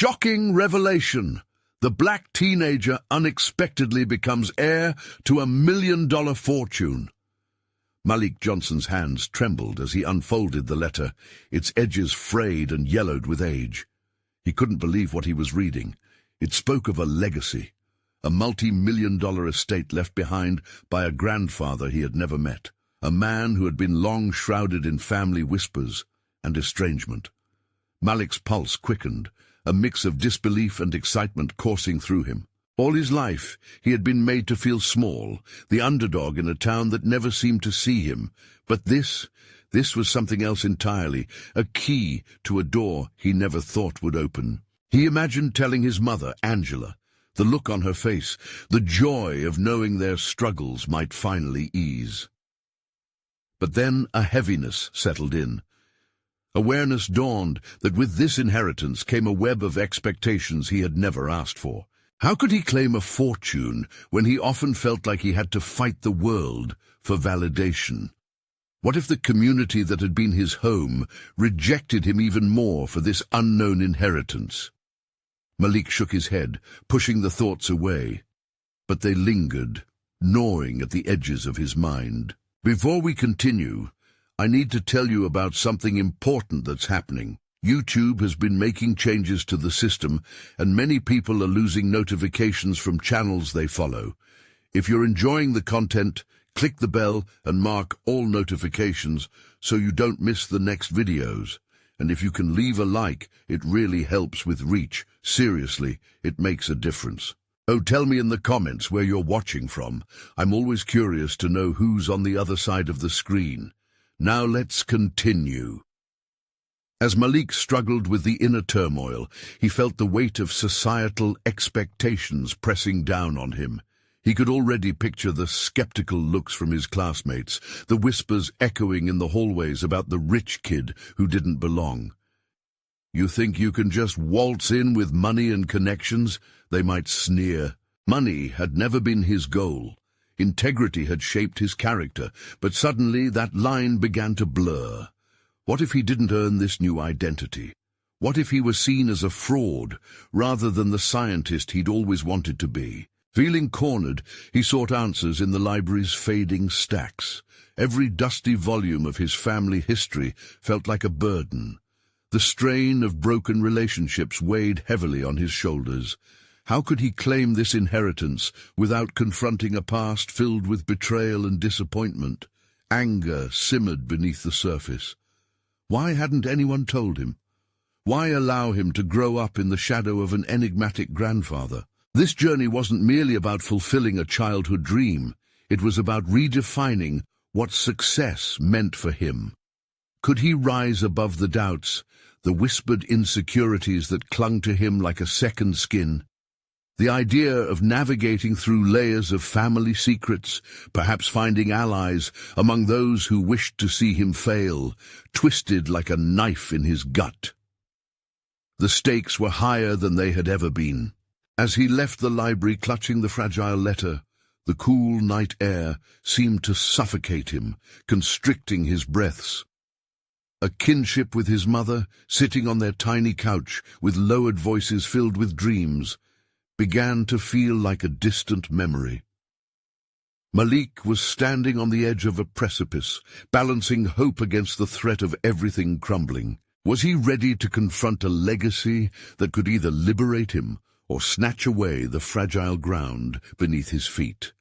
Shocking revelation! The black teenager unexpectedly becomes heir to $1 million fortune. Malik Johnson's hands trembled as he unfolded the letter, its edges frayed and yellowed with age. He couldn't believe what he was reading. It spoke of a legacy, a multi-million-dollar estate left behind by a grandfather he had never met, a man who had been long shrouded in family whispers and estrangement. Malik's pulse quickened, a mix of disbelief and excitement coursing through him. All his life, he had been made to feel small, the underdog in a town that never seemed to see him. But this was something else entirely, a key to a door he never thought would open. He imagined telling his mother, Angela, the look on her face, the joy of knowing their struggles might finally ease. But then a heaviness settled in. Awareness dawned that with this inheritance came a web of expectations he had never asked for. How could he claim a fortune when he often felt like he had to fight the world for validation? What if the community that had been his home rejected him even more for this unknown inheritance? Malik shook his head, pushing the thoughts away. But they lingered, gnawing at the edges of his mind. Before we continue, I need to tell you about something important that's happening. YouTube has been making changes to the system, and many people are losing notifications from channels they follow. If you're enjoying the content, click the bell and mark all notifications so you don't miss the next videos. And if you can leave a like, it really helps with reach. Seriously, it makes a difference. Oh, tell me in the comments where you're watching from. I'm always curious to know who's on the other side of the screen. Now let's continue. As Malik struggled with the inner turmoil, he felt the weight of societal expectations pressing down on him. He could already picture the skeptical looks from his classmates, the whispers echoing in the hallways about the rich kid who didn't belong. You think you can just waltz in with money and connections? They might sneer. Money had never been his goal. Integrity had shaped his character, but suddenly that line began to blur. What if he didn't earn this new identity? What if he was seen as a fraud rather than the scientist he'd always wanted to be? Feeling cornered, he sought answers in the library's fading stacks. Every dusty volume of his family history felt like a burden. The strain of broken relationships weighed heavily on his shoulders. How could he claim this inheritance without confronting a past filled with betrayal and disappointment? Anger simmered beneath the surface. Why hadn't anyone told him? Why allow him to grow up in the shadow of an enigmatic grandfather? This journey wasn't merely about fulfilling a childhood dream. It was about redefining what success meant for him. Could he rise above the doubts, the whispered insecurities that clung to him like a second skin? The idea of navigating through layers of family secrets, perhaps finding allies among those who wished to see him fail, twisted like a knife in his gut. The stakes were higher than they had ever been. As he left the library clutching the fragile letter, the cool night air seemed to suffocate him, constricting his breaths. A kinship with his mother, sitting on their tiny couch with lowered voices filled with dreams, began to feel like a distant memory. Malik was standing on the edge of a precipice, balancing hope against the threat of everything crumbling. Was he ready to confront a legacy that could either liberate him or snatch away the fragile ground beneath his feet?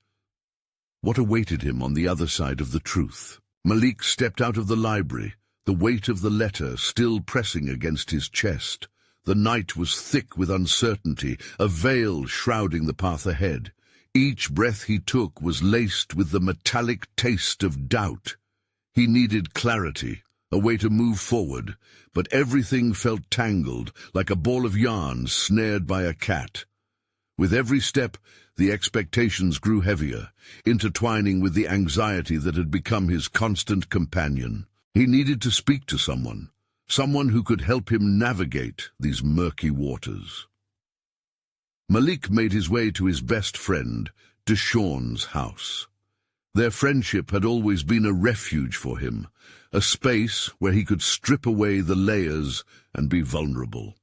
What awaited him on the other side of the truth? Malik stepped out of the library, the weight of the letter still pressing against his chest. The night was thick with uncertainty, a veil shrouding the path ahead. Each breath he took was laced with the metallic taste of doubt. He needed clarity, a way to move forward, but everything felt tangled, like a ball of yarn snared by a cat. With every step, the expectations grew heavier, intertwining with the anxiety that had become his constant companion. He needed to speak to someone who could help him navigate these murky waters. Malik made his way to his best friend, Deshawn's house. Their friendship had always been a refuge for him, a space where he could strip away the layers and be vulnerable.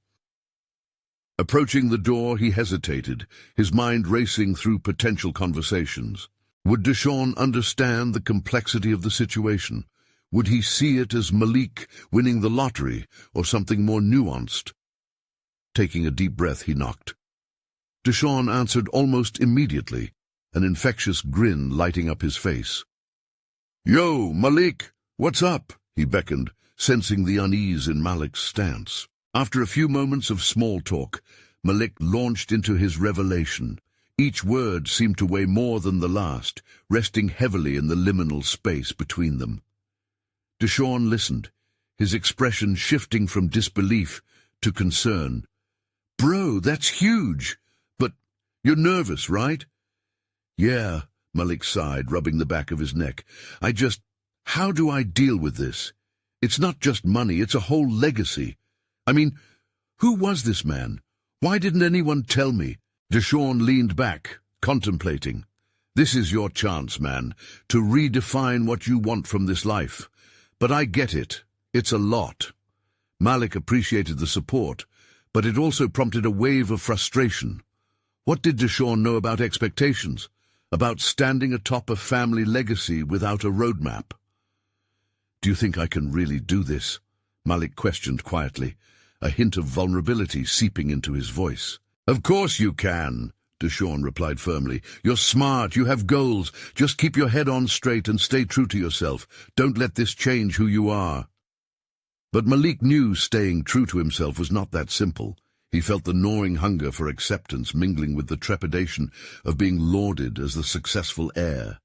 Approaching the door, he hesitated, his mind racing through potential conversations. Would Deshawn understand the complexity of the situation? Would he see it as Malik winning the lottery or something more nuanced? Taking a deep breath, he knocked. Deshawn answered almost immediately, an infectious grin lighting up his face. "Yo, Malik, what's up?" he beckoned, sensing the unease in Malik's stance. After a few moments of small talk, Malik launched into his revelation. Each word seemed to weigh more than the last, resting heavily in the liminal space between them. Deshawn listened, his expression shifting from disbelief to concern. "Bro, that's huge. But you're nervous, right?" "Yeah," Malik sighed, rubbing the back of his neck. How do I deal with this? It's not just money, it's a whole legacy. I mean, who was this man? Why didn't anyone tell me?" Deshawn leaned back, contemplating. "This is your chance, man, to redefine what you want from this life. But I get it. It's a lot." Malik appreciated the support, but it also prompted a wave of frustration. What did Deshawn know about expectations? About standing atop a family legacy without a roadmap? "Do you think I can really do this?" Malik questioned quietly, a hint of vulnerability seeping into his voice. "Of course you can," Deshawn replied firmly. "You're smart, you have goals. Just keep your head on straight and stay true to yourself. Don't let this change who you are." But Malik knew staying true to himself was not that simple. He felt the gnawing hunger for acceptance mingling with the trepidation of being lauded as the successful heir.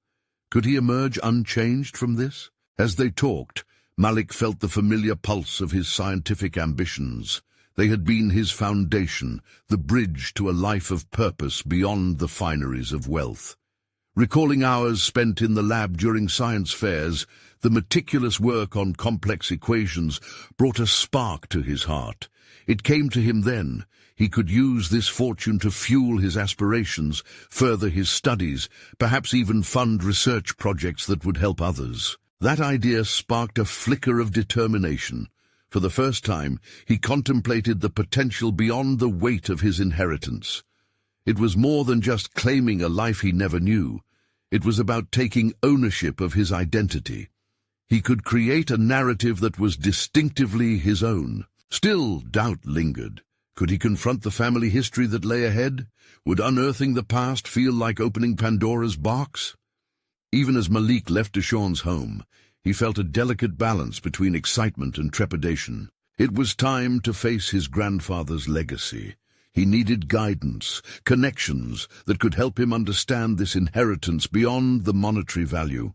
Could he emerge unchanged from this? As they talked, Malik felt the familiar pulse of his scientific ambitions. They had been his foundation, the bridge to a life of purpose beyond the fineries of wealth. Recalling hours spent in the lab during science fairs, the meticulous work on complex equations brought a spark to his heart. It came to him then. He could use this fortune to fuel his aspirations, further his studies, perhaps even fund research projects that would help others. That idea sparked a flicker of determination. For the first time, he contemplated the potential beyond the weight of his inheritance. It was more than just claiming a life he never knew. It was about taking ownership of his identity. He could create a narrative that was distinctively his own. Still, doubt lingered. Could he confront the family history that lay ahead? Would unearthing the past feel like opening Pandora's box? Even as Malik left Deshawn's home, he felt a delicate balance between excitement and trepidation. It was time to face his grandfather's legacy. He needed guidance, connections that could help him understand this inheritance beyond the monetary value.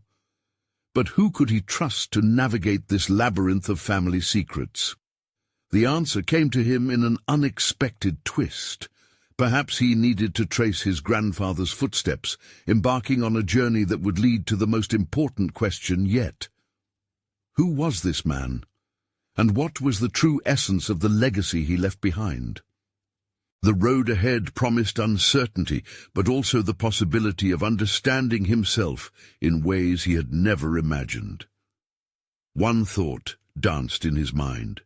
But who could he trust to navigate this labyrinth of family secrets? The answer came to him in an unexpected twist. Perhaps he needed to trace his grandfather's footsteps, embarking on a journey that would lead to the most important question yet. Who was this man? And what was the true essence of the legacy he left behind? The road ahead promised uncertainty, but also the possibility of understanding himself in ways he had never imagined. One thought danced in his mind.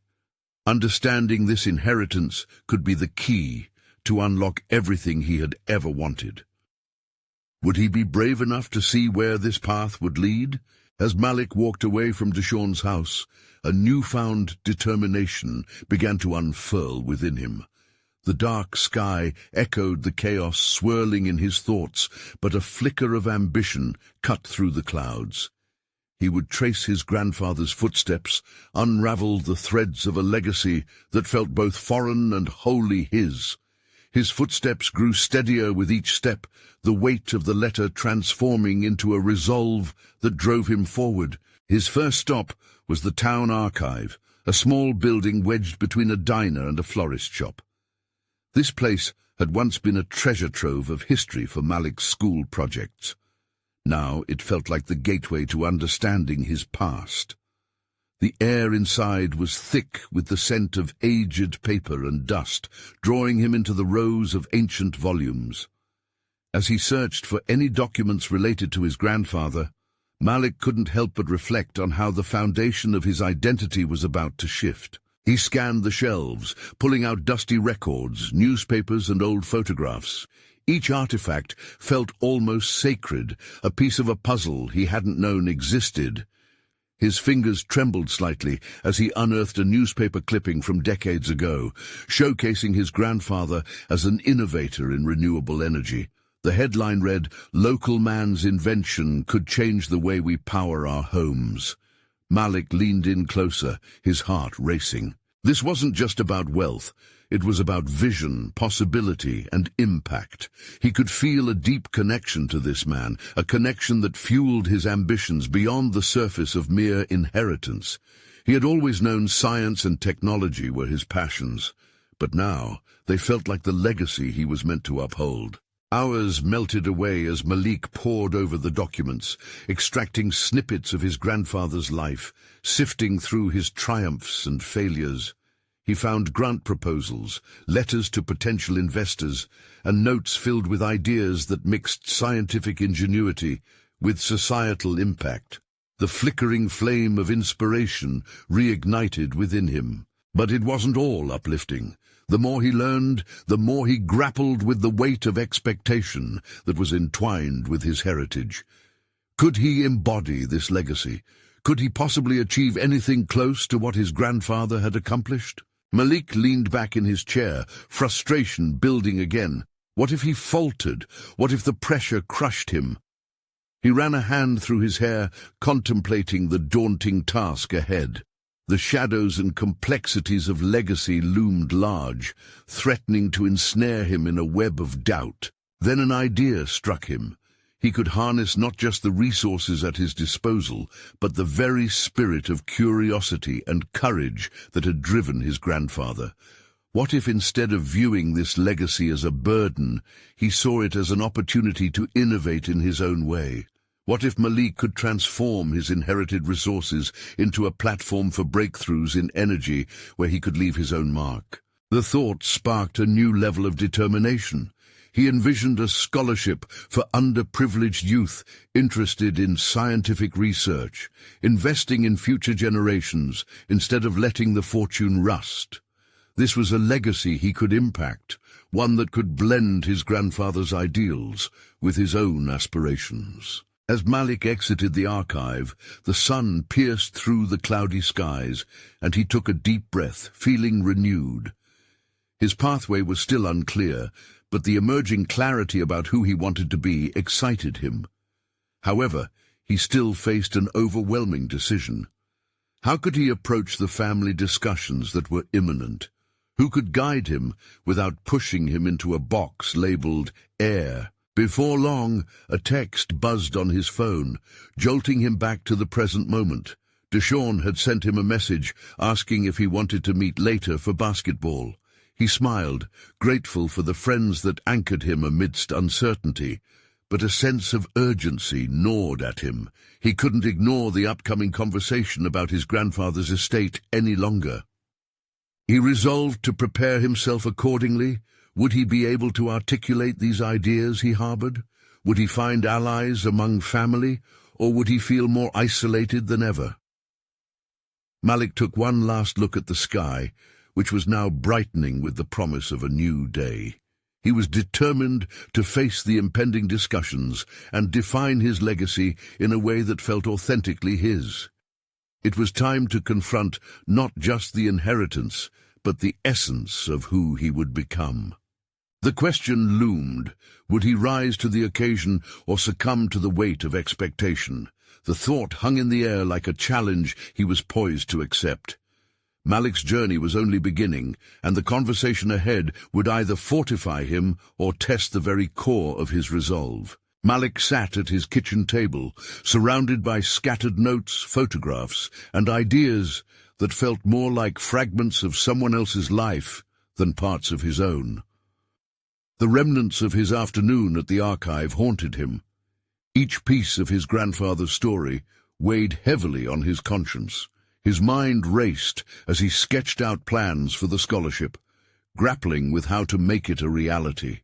Understanding this inheritance could be the key to unlock everything he had ever wanted. Would he be brave enough to see where this path would lead? As Malik walked away from Deshawn's house, a newfound determination began to unfurl within him. The dark sky echoed the chaos swirling in his thoughts, but a flicker of ambition cut through the clouds. He would trace his grandfather's footsteps, unravel the threads of a legacy that felt both foreign and wholly his. His footsteps grew steadier with each step, the weight of the letter transforming into a resolve that drove him forward. His first stop was the town archive, a small building wedged between a diner and a florist shop. This place had once been a treasure trove of history for Malik's school projects. Now it felt like the gateway to understanding his past. The air inside was thick with the scent of aged paper and dust, drawing him into the rows of ancient volumes. As he searched for any documents related to his grandfather, Malik couldn't help but reflect on how the foundation of his identity was about to shift. He scanned the shelves, pulling out dusty records, newspapers, and old photographs. Each artifact felt almost sacred, a piece of a puzzle he hadn't known existed. His fingers trembled slightly as he unearthed a newspaper clipping from decades ago, showcasing his grandfather as an innovator in renewable energy. The headline read, "Local man's invention could change the way we power our homes." Malik leaned in closer, his heart racing. This wasn't just about wealth. It was about vision, possibility, and impact. He could feel a deep connection to this man, a connection that fueled his ambitions beyond the surface of mere inheritance. He had always known science and technology were his passions, but now they felt like the legacy he was meant to uphold. Hours melted away as Malik pored over the documents, extracting snippets of his grandfather's life, sifting through his triumphs and failures. He found grant proposals, letters to potential investors, and notes filled with ideas that mixed scientific ingenuity with societal impact. The flickering flame of inspiration reignited within him. But it wasn't all uplifting. The more he learned, the more he grappled with the weight of expectation that was entwined with his heritage. Could he embody this legacy? Could he possibly achieve anything close to what his grandfather had accomplished? Malik leaned back in his chair, frustration building again. What if he faltered? What if the pressure crushed him? He ran a hand through his hair, contemplating the daunting task ahead. The shadows and complexities of legacy loomed large, threatening to ensnare him in a web of doubt. Then an idea struck him. He could harness not just the resources at his disposal, but the very spirit of curiosity and courage that had driven his grandfather. What if instead of viewing this legacy as a burden, he saw it as an opportunity to innovate in his own way? What if Malik could transform his inherited resources into a platform for breakthroughs in energy where he could leave his own mark? The thought sparked a new level of determination. He envisioned a scholarship for underprivileged youth interested in scientific research, investing in future generations instead of letting the fortune rust. This was a legacy he could impact, one that could blend his grandfather's ideals with his own aspirations. As Malik exited the archive, the sun pierced through the cloudy skies, and he took a deep breath, feeling renewed. His pathway was still unclear, but the emerging clarity about who he wanted to be excited him. However, he still faced an overwhelming decision. How could he approach the family discussions that were imminent? Who could guide him without pushing him into a box labeled Heir? Before long, a text buzzed on his phone, jolting him back to the present moment. Deshawn had sent him a message asking if he wanted to meet later for basketball. He smiled, grateful for the friends that anchored him amidst uncertainty, but a sense of urgency gnawed at him. He couldn't ignore the upcoming conversation about his grandfather's estate any longer. He resolved to prepare himself accordingly. Would he be able to articulate these ideas he harbored? Would he find allies among family, or would he feel more isolated than ever? Malik took one last look at the sky, which was now brightening with the promise of a new day. He was determined to face the impending discussions and define his legacy in a way that felt authentically his. It was time to confront not just the inheritance, but the essence of who he would become. The question loomed: would he rise to the occasion or succumb to the weight of expectation? The thought hung in the air like a challenge he was poised to accept. Malik's journey was only beginning, and the conversation ahead would either fortify him or test the very core of his resolve. Malik sat at his kitchen table, surrounded by scattered notes, photographs, and ideas that felt more like fragments of someone else's life than parts of his own. The remnants of his afternoon at the archive haunted him. Each piece of his grandfather's story weighed heavily on his conscience. His mind raced as he sketched out plans for the scholarship, grappling with how to make it a reality.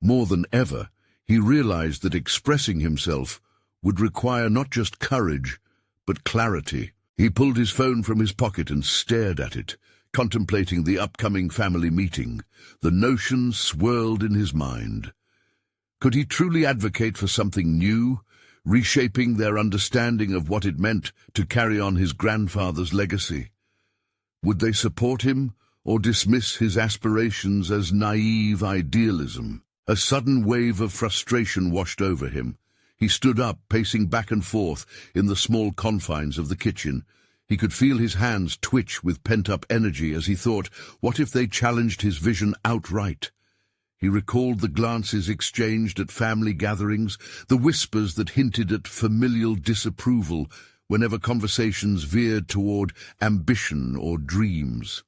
More than ever, he realized that expressing himself would require not just courage, but clarity. He pulled his phone from his pocket and stared at it, contemplating the upcoming family meeting. The notion swirled in his mind. Could he truly advocate for something new, reshaping their understanding of what it meant to carry on his grandfather's legacy? Would they support him or dismiss his aspirations as naive idealism? A sudden wave of frustration washed over him. He stood up, pacing back and forth in the small confines of the kitchen. He could feel his hands twitch with pent-up energy as he thought, what if they challenged his vision outright? He recalled the glances exchanged at family gatherings, the whispers that hinted at familial disapproval whenever conversations veered toward ambition or dreams.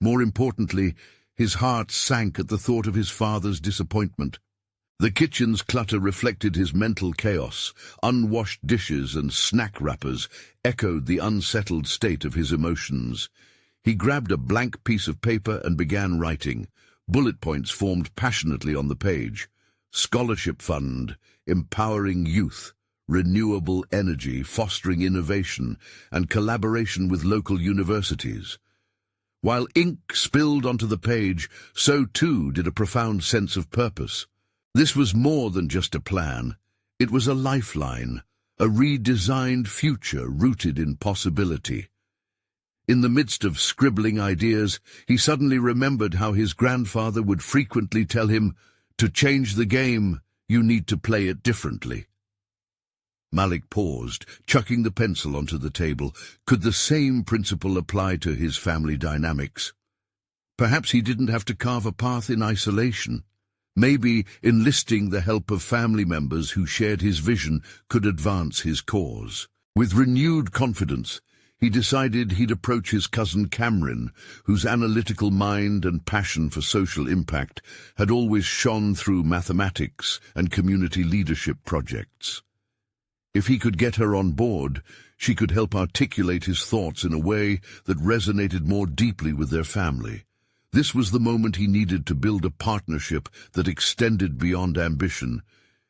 More importantly, his heart sank at the thought of his father's disappointment. The kitchen's clutter reflected his mental chaos. Unwashed dishes and snack wrappers echoed the unsettled state of his emotions. He grabbed a blank piece of paper and began writing. Bullet points formed passionately on the page. Scholarship fund, empowering youth, renewable energy, fostering innovation, and collaboration with local universities. While ink spilled onto the page, so too did a profound sense of purpose. This was more than just a plan. It was a lifeline, a redesigned future rooted in possibility. In the midst of scribbling ideas, he suddenly remembered how his grandfather would frequently tell him, "To change the game, you need to play it differently." Malik paused, chucking the pencil onto the table. Could the same principle apply to his family dynamics? Perhaps he didn't have to carve a path in isolation. Maybe enlisting the help of family members who shared his vision could advance his cause. With renewed confidence, he decided he'd approach his cousin Cameron, whose analytical mind and passion for social impact had always shone through mathematics and community leadership projects. If he could get her on board, she could help articulate his thoughts in a way that resonated more deeply with their family. This was the moment he needed to build a partnership that extended beyond ambition.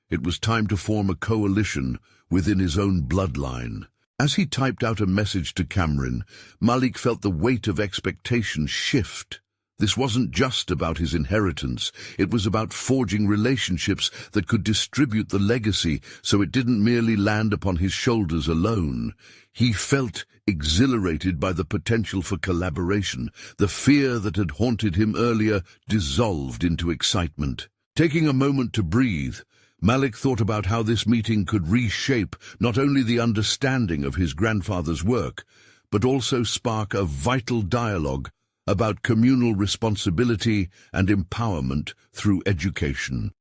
It was time to form a coalition within his own bloodline. As he typed out a message to Cameron, Malik felt the weight of expectation shift. This wasn't just about his inheritance. It was about forging relationships that could distribute the legacy so it didn't merely land upon his shoulders alone. He felt exhilarated by the potential for collaboration. The fear that had haunted him earlier dissolved into excitement. Taking a moment to breathe, Malik thought about how this meeting could reshape not only the understanding of his grandfather's work, but also spark a vital dialogue about communal responsibility and empowerment through education.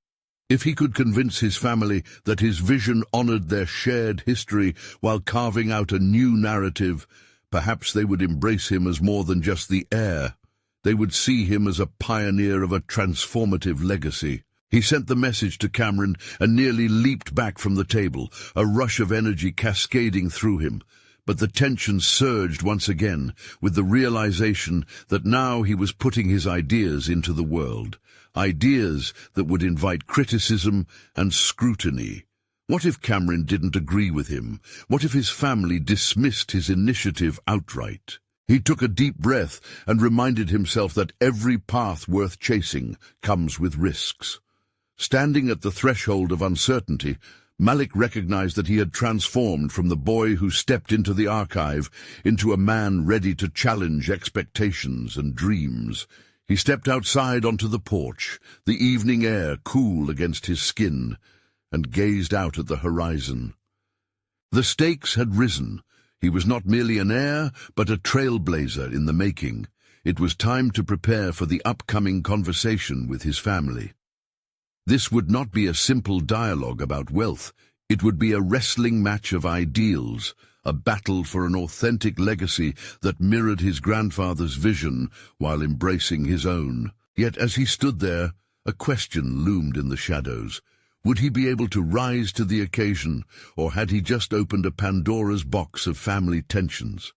If he could convince his family that his vision honored their shared history while carving out a new narrative, perhaps they would embrace him as more than just the heir. They would see him as a pioneer of a transformative legacy. He sent the message to Cameron and nearly leaped back from the table, a rush of energy cascading through him. But the tension surged once again with the realization that now he was putting his ideas into the world. Ideas that would invite criticism and scrutiny. What if Cameron didn't agree with him? What if his family dismissed his initiative outright? He took a deep breath and reminded himself that every path worth chasing comes with risks. Standing at the threshold of uncertainty, Malik recognized that he had transformed from the boy who stepped into the archive into a man ready to challenge expectations and dreams. He stepped outside onto the porch, the evening air cool against his skin, and gazed out at the horizon. The stakes had risen. He was not merely an heir, but a trailblazer in the making. It was time to prepare for the upcoming conversation with his family. This would not be a simple dialogue about wealth. It would be a wrestling match of ideals, a battle for an authentic legacy that mirrored his grandfather's vision while embracing his own. Yet as he stood there, a question loomed in the shadows. Would he be able to rise to the occasion, or had he just opened a Pandora's box of family tensions?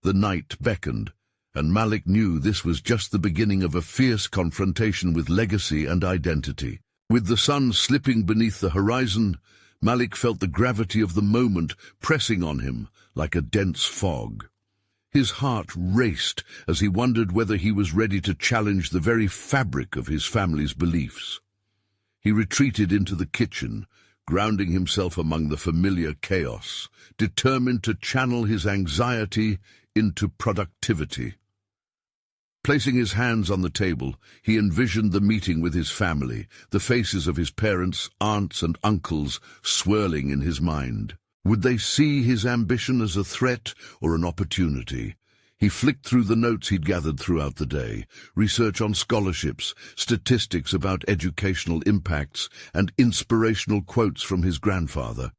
The night beckoned, and Malik knew this was just the beginning of a fierce confrontation with legacy and identity. With the sun slipping beneath the horizon, Malik felt the gravity of the moment pressing on him like a dense fog. His heart raced as he wondered whether he was ready to challenge the very fabric of his family's beliefs. He retreated into the kitchen, grounding himself among the familiar chaos, determined to channel his anxiety into productivity. Placing his hands on the table, he envisioned the meeting with his family, the faces of his parents, aunts, and uncles swirling in his mind. Would they see his ambition as a threat or an opportunity? He flicked through the notes he'd gathered throughout the day, research on scholarships, statistics about educational impacts, and inspirational quotes from his grandfather.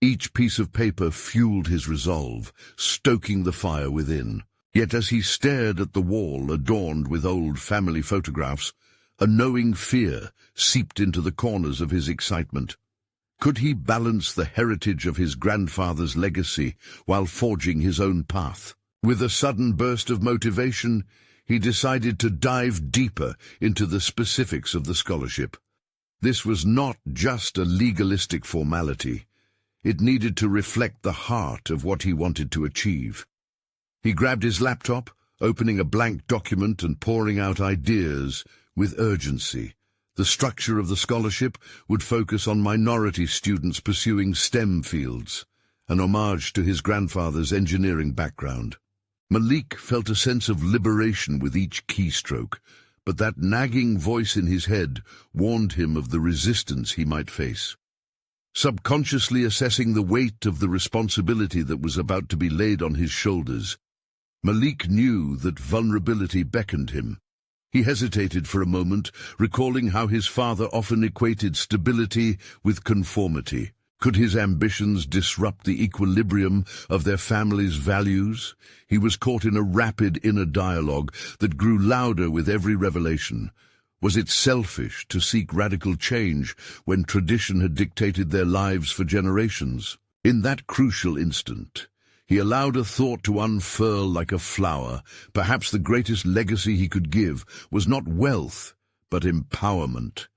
Each piece of paper fueled his resolve, stoking the fire within. Yet as he stared at the wall adorned with old family photographs, a knowing fear seeped into the corners of his excitement. Could he balance the heritage of his grandfather's legacy while forging his own path? With a sudden burst of motivation, he decided to dive deeper into the specifics of the scholarship. This was not just a legalistic formality. It needed to reflect the heart of what he wanted to achieve. He grabbed his laptop, opening a blank document and pouring out ideas with urgency. The structure of the scholarship would focus on minority students pursuing STEM fields, an homage to his grandfather's engineering background. Malik felt a sense of liberation with each keystroke, but that nagging voice in his head warned him of the resistance he might face. Subconsciously assessing the weight of the responsibility that was about to be laid on his shoulders, Malik knew that vulnerability beckoned him. He hesitated for a moment, recalling how his father often equated stability with conformity. Could his ambitions disrupt the equilibrium of their family's values? He was caught in a rapid inner dialogue that grew louder with every revelation. Was it selfish to seek radical change when tradition had dictated their lives for generations? In that crucial instant, he allowed a thought to unfurl like a flower. Perhaps the greatest legacy he could give was not wealth, but empowerment.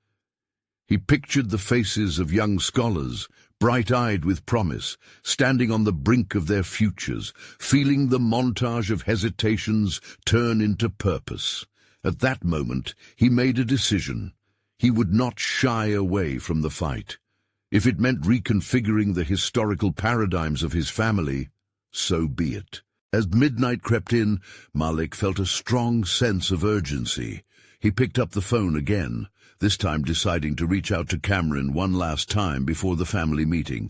He pictured the faces of young scholars, bright-eyed with promise, standing on the brink of their futures, feeling the montage of hesitations turn into purpose. At that moment, he made a decision. He would not shy away from the fight. If it meant reconfiguring the historical paradigms of his family, so be it. As midnight crept in, Malik felt a strong sense of urgency. He picked up the phone again, this time deciding to reach out to Cameron one last time before the family meeting.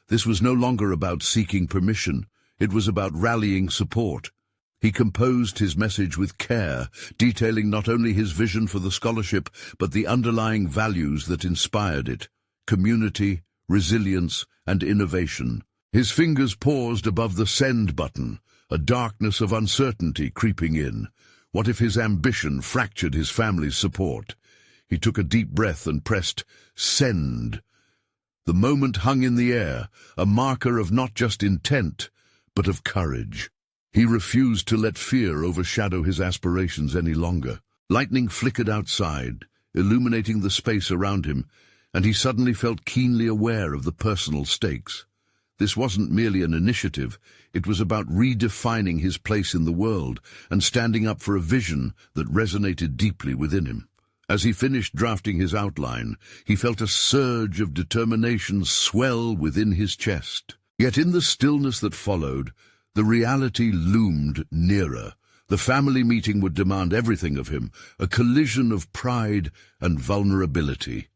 This was no longer about seeking permission. It was about rallying support. He composed his message with care, detailing not only his vision for the scholarship, but the underlying values that inspired it: community, resilience, and innovation. His fingers paused above the send button, a darkness of uncertainty creeping in. What if his ambition fractured his family's support? He took a deep breath and pressed send. The moment hung in the air, a marker of not just intent, but of courage. He refused to let fear overshadow his aspirations any longer. Lightning flickered outside, illuminating the space around him, and he suddenly felt keenly aware of the personal stakes. This wasn't merely an initiative, it was about redefining his place in the world and standing up for a vision that resonated deeply within him. As he finished drafting his outline, he felt a surge of determination swell within his chest. Yet in the stillness that followed, the reality loomed nearer. The family meeting would demand everything of him, a collision of pride and vulnerability.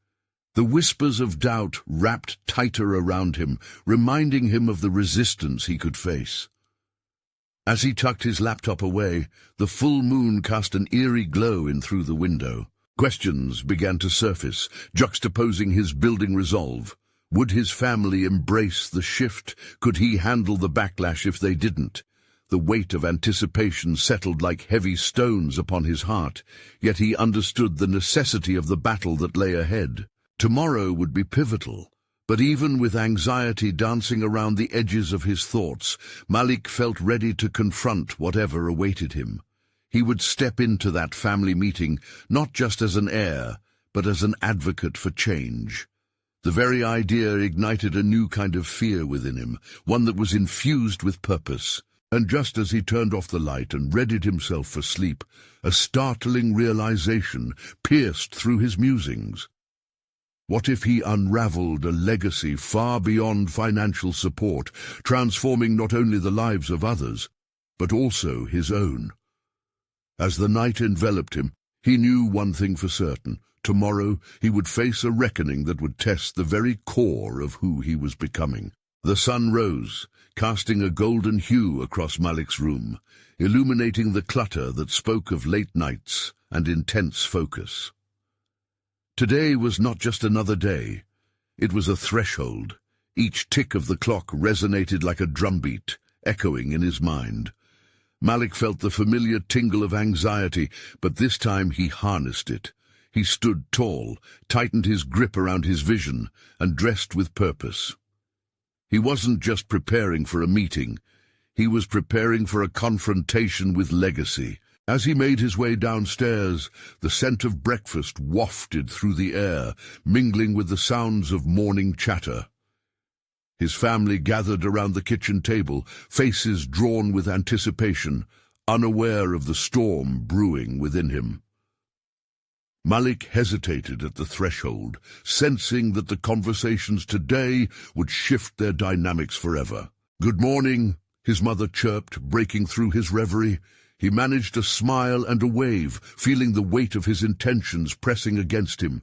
The whispers of doubt wrapped tighter around him, reminding him of the resistance he could face. As he tucked his laptop away, the full moon cast an eerie glow in through the window. Questions began to surface, juxtaposing his building resolve. Would his family embrace the shift? Could he handle the backlash if they didn't? The weight of anticipation settled like heavy stones upon his heart, yet he understood the necessity of the battle that lay ahead. Tomorrow would be pivotal, but even with anxiety dancing around the edges of his thoughts, Malik felt ready to confront whatever awaited him. He would step into that family meeting not just as an heir, but as an advocate for change. The very idea ignited a new kind of fear within him, one that was infused with purpose. And just as he turned off the light and readied himself for sleep, a startling realization pierced through his musings. What if he unraveled a legacy far beyond financial support, transforming not only the lives of others, but also his own? As the night enveloped him, he knew one thing for certain. Tomorrow he would face a reckoning that would test the very core of who he was becoming. The sun rose, casting a golden hue across Malik's room, illuminating the clutter that spoke of late nights and intense focus. Today was not just another day. It was a threshold. Each tick of the clock resonated like a drumbeat, echoing in his mind. Malik felt the familiar tingle of anxiety, but this time he harnessed it. He stood tall, tightened his grip around his vision, and dressed with purpose. He wasn't just preparing for a meeting. He was preparing for a confrontation with legacy. As he made his way downstairs, the scent of breakfast wafted through the air, mingling with the sounds of morning chatter. His family gathered around the kitchen table, faces drawn with anticipation, unaware of the storm brewing within him. Malik hesitated at the threshold, sensing that the conversations today would shift their dynamics forever. "Good morning," his mother chirped, breaking through his reverie. He managed a smile and a wave, feeling the weight of his intentions pressing against him.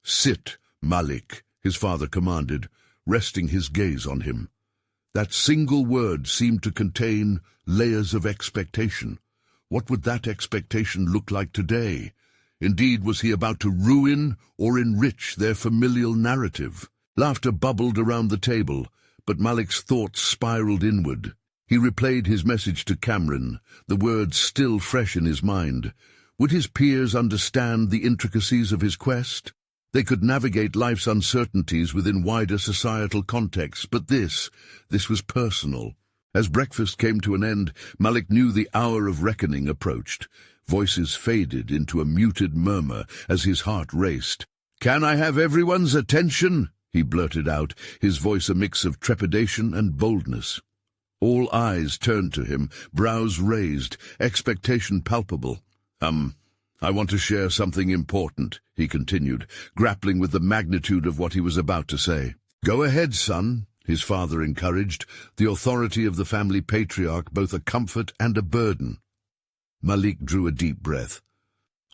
"Sit, Malik," his father commanded, resting his gaze on him. That single word seemed to contain layers of expectation. What would that expectation look like today? Indeed, was he about to ruin or enrich their familial narrative? Laughter bubbled around the table, but Malik's thoughts spiraled inward. He replayed his message to Cameron, the words still fresh in his mind. Would his peers understand the intricacies of his quest? They could navigate life's uncertainties within wider societal contexts, but this was personal. As breakfast came to an end, Malik knew the hour of reckoning approached. Voices faded into a muted murmur as his heart raced. "Can I have everyone's attention?" he blurted out, his voice a mix of trepidation and boldness. All eyes turned to him, brows raised, expectation palpable. I want to share something important," he continued, grappling with the magnitude of what he was about to say. "Go ahead, son," his father encouraged, the authority of the family patriarch both a comfort and a burden. Malik drew a deep breath.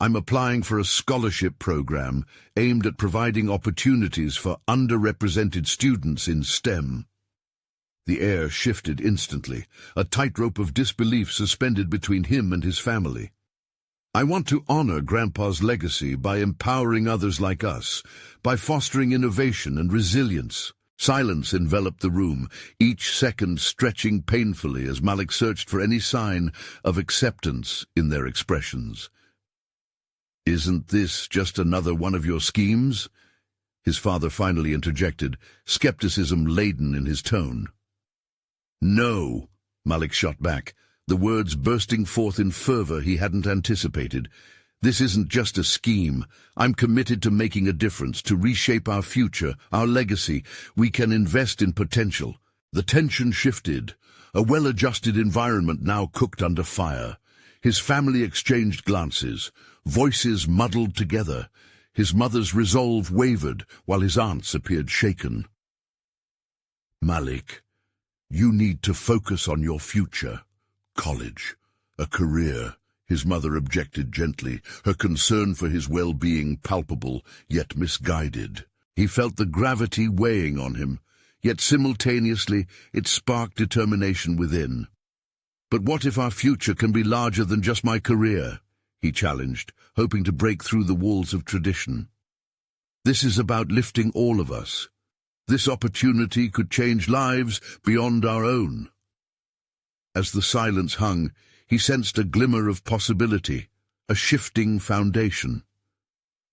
"I'm applying for a scholarship program aimed at providing opportunities for underrepresented students in STEM." The air shifted instantly, a tightrope of disbelief suspended between him and his family. "I want to honor Grandpa's legacy by empowering others like us, by fostering innovation and resilience." Silence enveloped the room, each second stretching painfully as Malik searched for any sign of acceptance in their expressions. "Isn't this just another one of your schemes?" his father finally interjected, skepticism laden in his tone. "No," Malik shot back, the words bursting forth in fervor he hadn't anticipated. "This isn't just a scheme. I'm committed to making a difference, to reshape our future, our legacy. We can invest in potential." The tension shifted, a well-adjusted environment now cooked under fire. His family exchanged glances, voices muddled together. His mother's resolve wavered, while his aunt's appeared shaken. "Malik, you need to focus on your future. College, a career." His mother objected gently, her concern for his well-being palpable, yet misguided. He felt the gravity weighing on him, yet simultaneously it sparked determination within. "But what if our future can be larger than just my career?" he challenged, hoping to break through the walls of tradition. "This is about lifting all of us. This opportunity could change lives beyond our own." As the silence hung, he sensed a glimmer of possibility, a shifting foundation.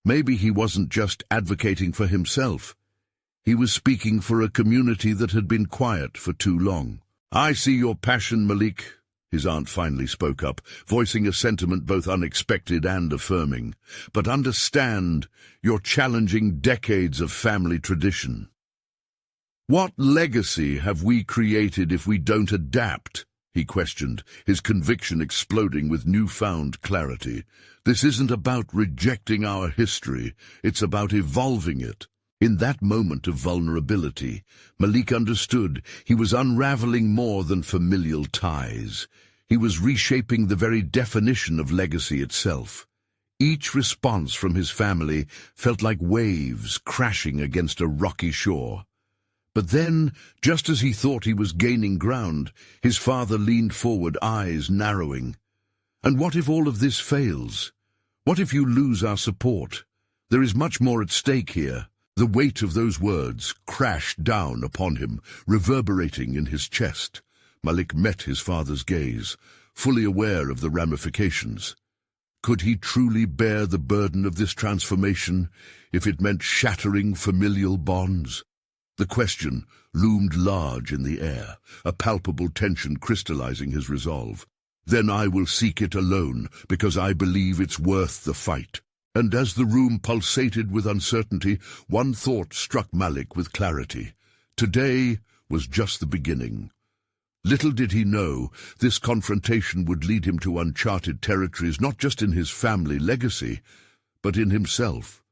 Maybe he wasn't just advocating for himself. He was speaking for a community that had been quiet for too long. "I see your passion, Malik," his aunt finally spoke up, voicing a sentiment both unexpected and affirming. "But understand, you're challenging decades of family tradition. What legacy have we created if we don't adapt?" he questioned, his conviction exploding with newfound clarity. This isn't about rejecting our history, it's about evolving it. In that moment of vulnerability, Malik understood he was unraveling more than familial ties. He was reshaping the very definition of legacy itself. Each response from his family felt like waves crashing against a rocky shore. But then, just as he thought he was gaining ground, his father leaned forward, eyes narrowing. "And what if all of this fails? What if you lose our support? There is much more at stake here." The weight of those words crashed down upon him, reverberating in his chest. Malik met his father's gaze, fully aware of the ramifications. Could he truly bear the burden of this transformation, if it meant shattering familial bonds? The question loomed large in the air, a palpable tension crystallizing his resolve. "Then I will seek it alone, because I believe it's worth the fight." And as the room pulsated with uncertainty, one thought struck Malik with clarity. Today was just the beginning. Little did he know, this confrontation would lead him to uncharted territories, not just in his family legacy, but in himself.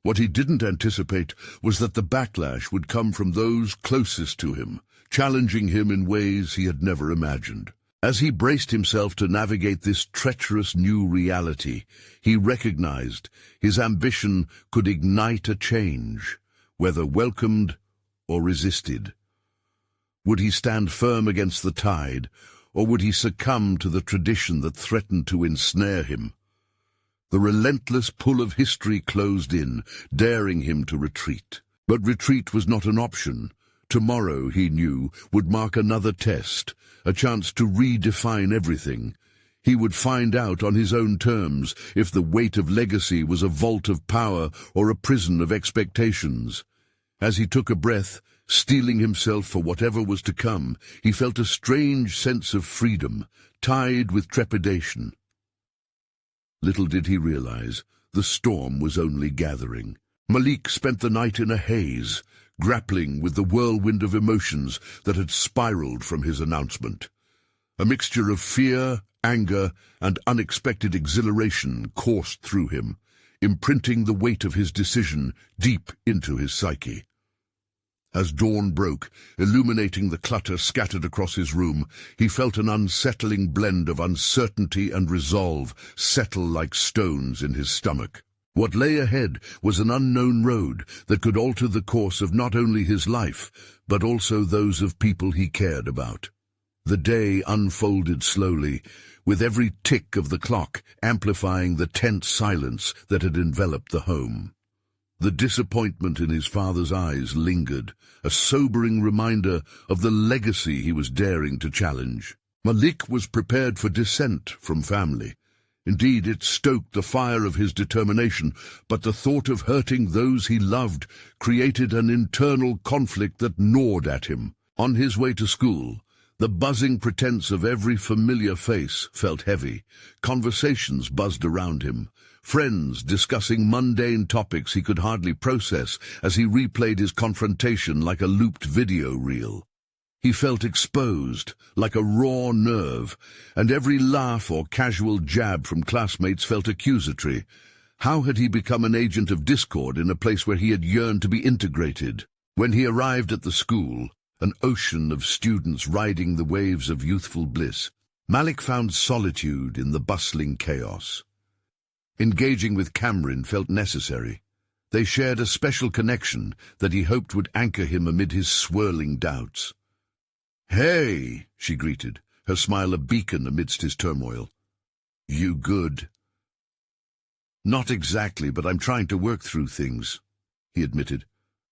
What he didn't anticipate was that the backlash would come from those closest to him, challenging him in ways he had never imagined. As he braced himself to navigate this treacherous new reality, he recognized his ambition could ignite a change, whether welcomed or resisted. Would he stand firm against the tide, or would he succumb to the tradition that threatened to ensnare him? The relentless pull of history closed in, daring him to retreat. But retreat was not an option. Tomorrow, he knew, would mark another test, a chance to redefine everything. He would find out on his own terms if the weight of legacy was a vault of power or a prison of expectations. As he took a breath, steeling himself for whatever was to come, he felt a strange sense of freedom, tied with trepidation. Little did he realize, the storm was only gathering. Malik spent the night in a haze, grappling with the whirlwind of emotions that had spiraled from his announcement. A mixture of fear, anger, and unexpected exhilaration coursed through him, imprinting the weight of his decision deep into his psyche. As dawn broke, illuminating the clutter scattered across his room, he felt an unsettling blend of uncertainty and resolve settle like stones in his stomach. What lay ahead was an unknown road that could alter the course of not only his life, but also those of people he cared about. The day unfolded slowly, with every tick of the clock amplifying the tense silence that had enveloped the home. The disappointment in his father's eyes lingered, a sobering reminder of the legacy he was daring to challenge. Malik was prepared for dissent from family. Indeed, it stoked the fire of his determination, but the thought of hurting those he loved created an internal conflict that gnawed at him. On his way to school, the buzzing pretense of every familiar face felt heavy. Conversations buzzed around him, friends discussing mundane topics he could hardly process as he replayed his confrontation like a looped video reel. He felt exposed, like a raw nerve, and every laugh or casual jab from classmates felt accusatory. How had he become an agent of discord in a place where he had yearned to be integrated? When he arrived at the school, an ocean of students riding the waves of youthful bliss, Malik found solitude in the bustling chaos. Engaging with Cameron felt necessary. They shared a special connection that he hoped would anchor him amid his swirling doubts. "Hey," she greeted, her smile a beacon amidst his turmoil. "You good?" "Not exactly, but I'm trying to work through things," he admitted,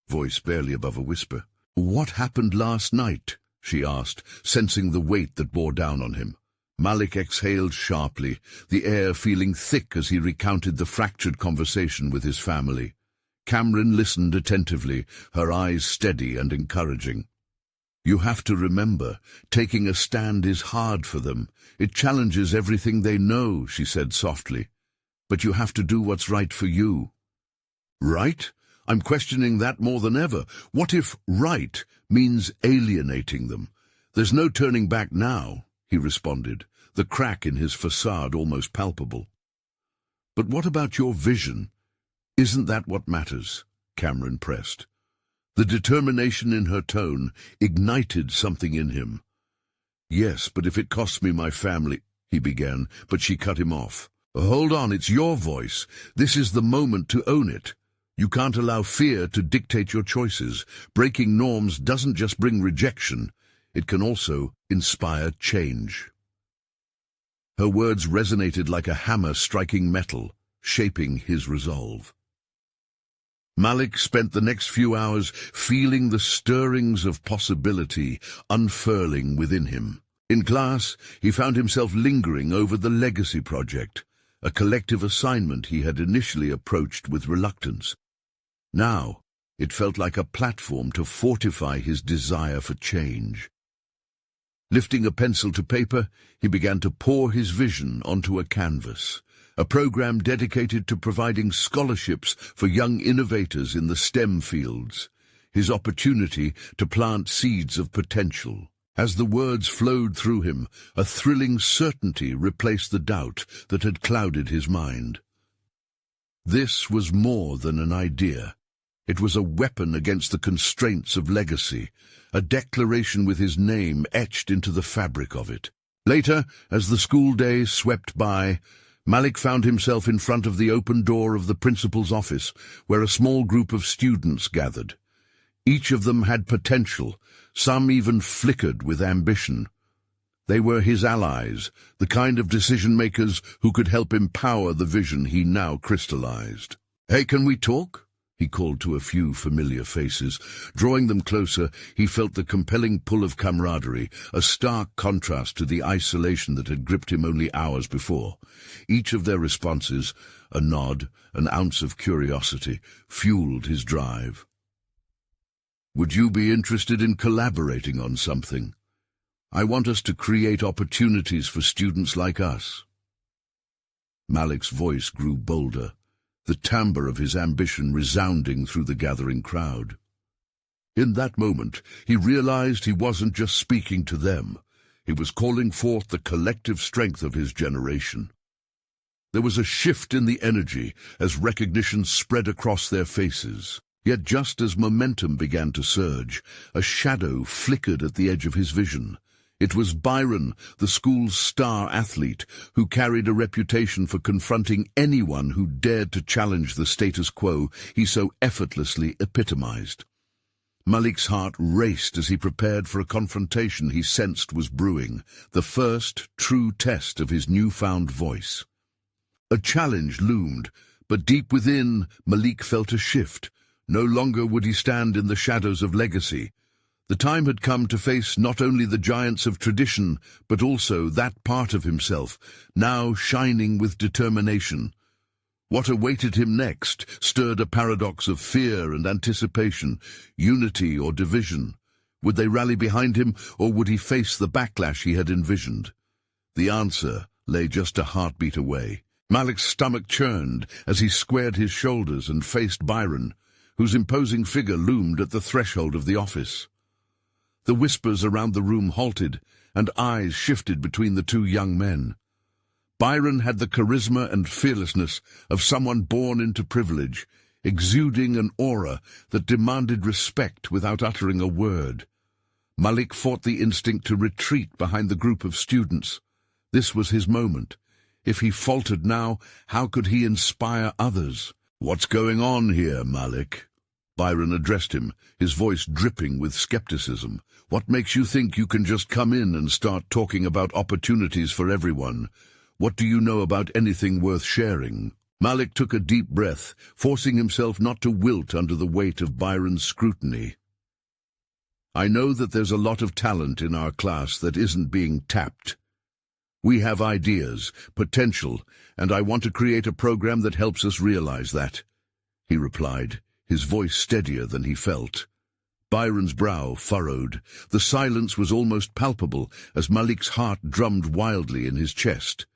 voice barely above a whisper. "What happened last night?" she asked, sensing the weight that bore down on him. Malik exhaled sharply, the air feeling thick as he recounted the fractured conversation with his family. Cameron listened attentively, her eyes steady and encouraging. "You have to remember, taking a stand is hard for them. It challenges everything they know," she said softly. "But you have to do what's right for you." "Right? I'm questioning that more than ever. What if right means alienating them? There's no turning back now," he responded, the crack in his facade almost palpable. But what about your vision? Isn't that what matters? Cameron pressed. The determination in her tone ignited something in him. Yes, but if it costs me my family, he began, but she cut him off. Hold on, it's your voice. This is the moment to own it. You can't allow fear to dictate your choices. Breaking norms doesn't just bring rejection, it can also inspire change. Her words resonated like a hammer striking metal, shaping his resolve. Malik spent the next few hours feeling the stirrings of possibility unfurling within him. In class, he found himself lingering over the legacy project, a collective assignment he had initially approached with reluctance. Now, it felt like a platform to fortify his desire for change. Lifting a pencil to paper, he began to pour his vision onto a canvas, a program dedicated to providing scholarships for young innovators in the STEM fields, his opportunity to plant seeds of potential. As the words flowed through him, a thrilling certainty replaced the doubt that had clouded his mind. This was more than an idea. It was a weapon against the constraints of legacy, a declaration with his name etched into the fabric of it. Later, as the school day swept by, Malik found himself in front of the open door of the principal's office, where a small group of students gathered. Each of them had potential, some even flickered with ambition. They were his allies, the kind of decision-makers who could help empower the vision he now crystallized. "Hey, can we talk?" he called to a few familiar faces. Drawing them closer, he felt the compelling pull of camaraderie, a stark contrast to the isolation that had gripped him only hours before. Each of their responses, a nod, an ounce of curiosity, fueled his drive. "Would you be interested in collaborating on something? I want us to create opportunities for students like us." Malik's voice grew bolder, the timbre of his ambition resounding through the gathering crowd. In that moment, he realized he wasn't just speaking to them. He was calling forth the collective strength of his generation. There was a shift in the energy as recognition spread across their faces. Yet just as momentum began to surge, a shadow flickered at the edge of his vision. It was Byron, the school's star athlete, who carried a reputation for confronting anyone who dared to challenge the status quo he so effortlessly epitomized. Malik's heart raced as he prepared for a confrontation he sensed was brewing, the first true test of his newfound voice. A challenge loomed, but deep within, Malik felt a shift. No longer would he stand in the shadows of legacy. The time had come to face not only the giants of tradition, but also that part of himself, now shining with determination. What awaited him next stirred a paradox of fear and anticipation, unity or division. Would they rally behind him, or would he face the backlash he had envisioned? The answer lay just a heartbeat away. Malik's stomach churned as he squared his shoulders and faced Byron, whose imposing figure loomed at the threshold of the office. The whispers around the room halted, and eyes shifted between the two young men. Byron had the charisma and fearlessness of someone born into privilege, exuding an aura that demanded respect without uttering a word. Malik fought the instinct to retreat behind the group of students. This was his moment. If he faltered now, how could he inspire others? "What's going on here, Malik?" Byron addressed him, his voice dripping with skepticism. "What makes you think you can just come in and start talking about opportunities for everyone? What do you know about anything worth sharing?" Malik took a deep breath, forcing himself not to wilt under the weight of Byron's scrutiny. "I know that there's a lot of talent in our class that isn't being tapped. We have ideas, potential, and I want to create a program that helps us realize that," he replied, his voice steadier than he felt. Byron's brow furrowed. The silence was almost palpable as Malik's heart drummed wildly in his chest.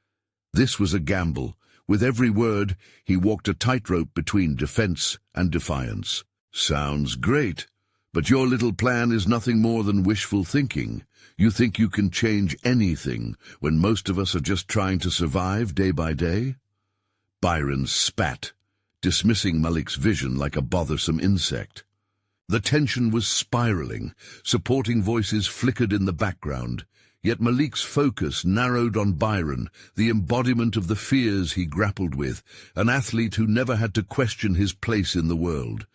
This was a gamble. With every word, he walked a tightrope between defense and defiance. "Sounds great. But your little plan is nothing more than wishful thinking. You think you can change anything when most of us are just trying to survive day by day? Byron spat, dismissing Malik's vision like a bothersome insect. The tension was spiraling, supporting voices flickered in the background, yet Malik's focus narrowed on Byron, the embodiment of the fears he grappled with, an athlete who never had to question his place in the world.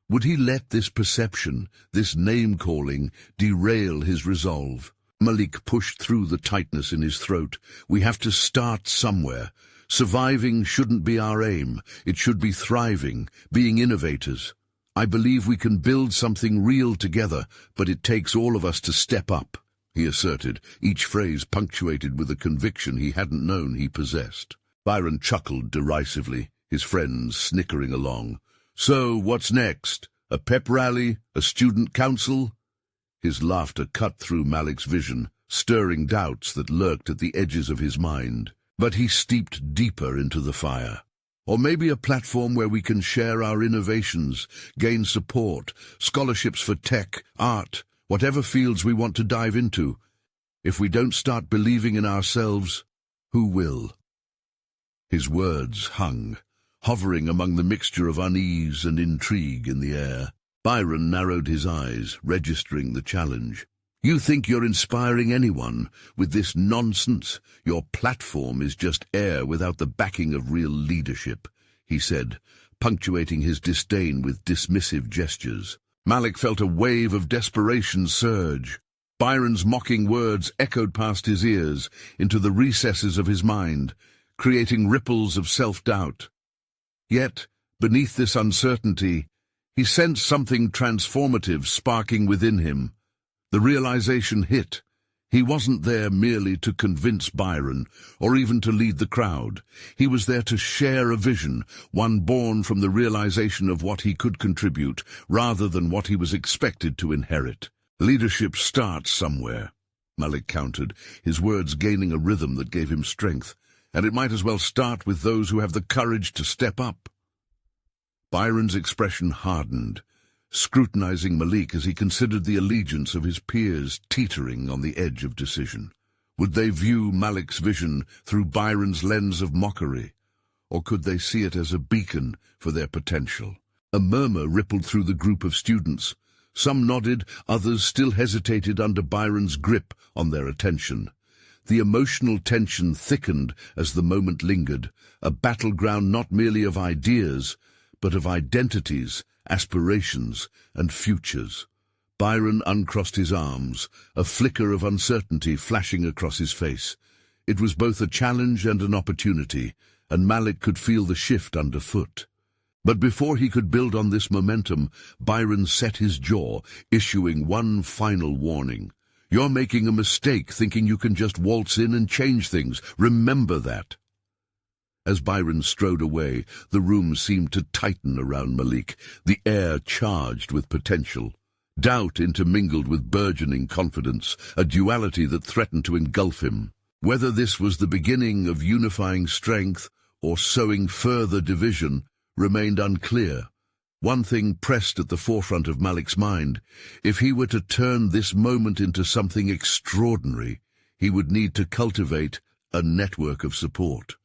Would he let this perception, this name-calling, derail his resolve? Malik pushed through the tightness in his throat. We have to start somewhere. Surviving shouldn't be our aim. It should be thriving, being innovators. I believe we can build something real together, but it takes all of us to step up, he asserted, each phrase punctuated with a conviction he hadn't known he possessed. Byron chuckled derisively, his friends snickering along. So, what's next? A pep rally? A student council? His laughter cut through Malik's vision, stirring doubts that lurked at the edges of his mind. But he steeped deeper into the fire. Or maybe a platform where we can share our innovations, gain support, scholarships for tech, art, whatever fields we want to dive into. If we don't start believing in ourselves, who will? His words hung, hovering among the mixture of unease and intrigue in the air. Byron narrowed his eyes, registering the challenge. You think you're inspiring anyone with this nonsense? Your platform is just air without the backing of real leadership, he said, punctuating his disdain with dismissive gestures. Malik felt a wave of desperation surge. Byron's mocking words echoed past his ears into the recesses of his mind, creating ripples of self-doubt. Yet, beneath this uncertainty, he sensed something transformative sparking within him. The realization hit. He wasn't there merely to convince Byron, or even to lead the crowd. He was there to share a vision, one born from the realization of what he could contribute, rather than what he was expected to inherit. Leadership starts somewhere, Malik countered, his words gaining a rhythm that gave him strength. And it might as well start with those who have the courage to step up. Byron's expression hardened, scrutinizing Malik as he considered the allegiance of his peers teetering on the edge of decision. Would they view Malik's vision through Byron's lens of mockery, or could they see it as a beacon for their potential? A murmur rippled through the group of students. Some nodded, others still hesitated under Byron's grip on their attention. The emotional tension thickened as the moment lingered, a battleground not merely of ideas, but of identities, aspirations, and futures. Byron uncrossed his arms, a flicker of uncertainty flashing across his face. It was both a challenge and an opportunity, and Malik could feel the shift underfoot. But before he could build on this momentum, Byron set his jaw, issuing one final warning. You're making a mistake thinking you can just waltz in and change things. Remember that. As Byron strode away, the room seemed to tighten around Malik, the air charged with potential. Doubt intermingled with burgeoning confidence, a duality that threatened to engulf him. Whether this was the beginning of unifying strength or sowing further division remained unclear. One thing pressed at the forefront of Malik's mind. If he were to turn this moment into something extraordinary, he would need to cultivate a network of support.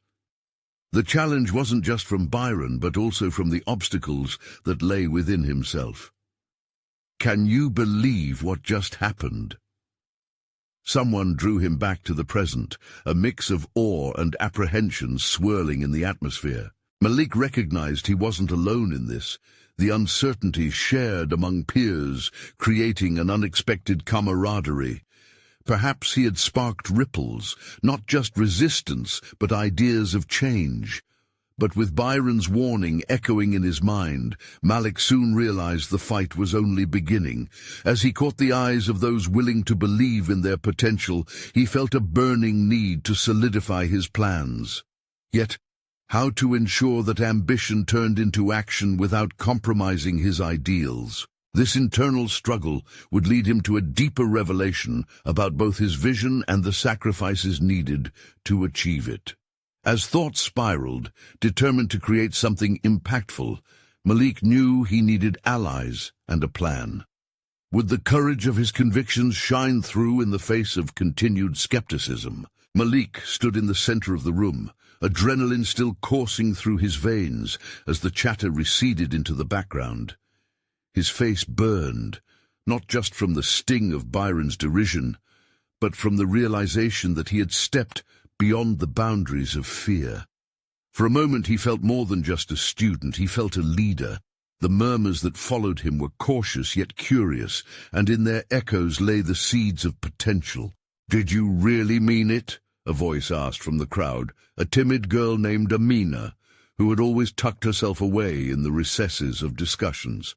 The challenge wasn't just from Byron, but also from the obstacles that lay within himself. Can you believe what just happened? Someone drew him back to the present, a mix of awe and apprehension swirling in the atmosphere. Malik recognized he wasn't alone in this. The uncertainty shared among peers, creating an unexpected camaraderie. Perhaps he had sparked ripples, not just resistance, but ideas of change. But with Byron's warning echoing in his mind, Malik soon realized the fight was only beginning. As he caught the eyes of those willing to believe in their potential, he felt a burning need to solidify his plans. Yet, how to ensure that ambition turned into action without compromising his ideals? This internal struggle would lead him to a deeper revelation about both his vision and the sacrifices needed to achieve it. As thoughts spiraled, determined to create something impactful, Malik knew he needed allies and a plan. Would the courage of his convictions shine through in the face of continued skepticism? Malik stood in the center of the room, adrenaline still coursing through his veins as the chatter receded into the background. His face burned, not just from the sting of Byron's derision, but from the realization that he had stepped beyond the boundaries of fear. For a moment he felt more than just a student, he felt a leader. The murmurs that followed him were cautious yet curious, and in their echoes lay the seeds of potential. "Did you really mean it?" a voice asked from the crowd, a timid girl named Amina, who had always tucked herself away in the recesses of discussions.